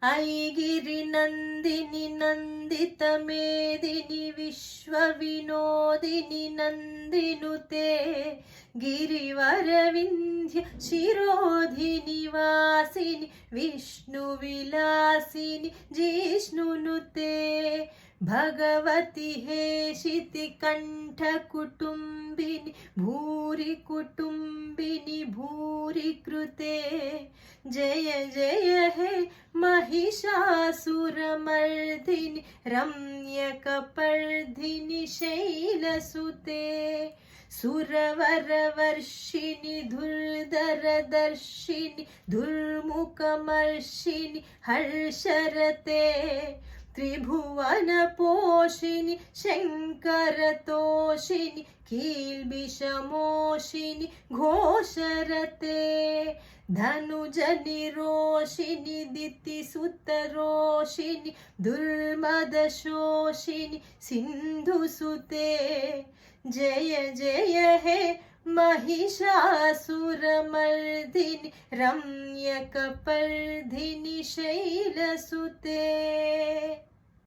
ऐगिरि नन्दिनि नन्दित मेदिनि विश्वविनोदिनि नन्दिनुते गिरिवरविन्ध्य शिरोधिनि वासिनि विष्णुविलासिनि जिष्णुनुते भगवति हेशिति कण्ठकुटुम्बिनि भूरि कुटुम्बिनि भूरि कृते जय जय हे महिषासुरमर्दिनि रम्यकपर्दिनि शैलसुते सुरवरवर्षिणि धुर्धरदर्शिनि धुर्मुखमर्षिणि हर्षरते त्रिभुवनपोषिणि शङ्करतोषिणि कील्बिषमोषिणि घोषरते धनुजनिरोषिणि दितिसुतरोषिणि दुर्मदशोषिणि सिन्धुसुते जय जय हे महिषासुरमर्दिनि रम्यकपर्दिनि शैलसुते।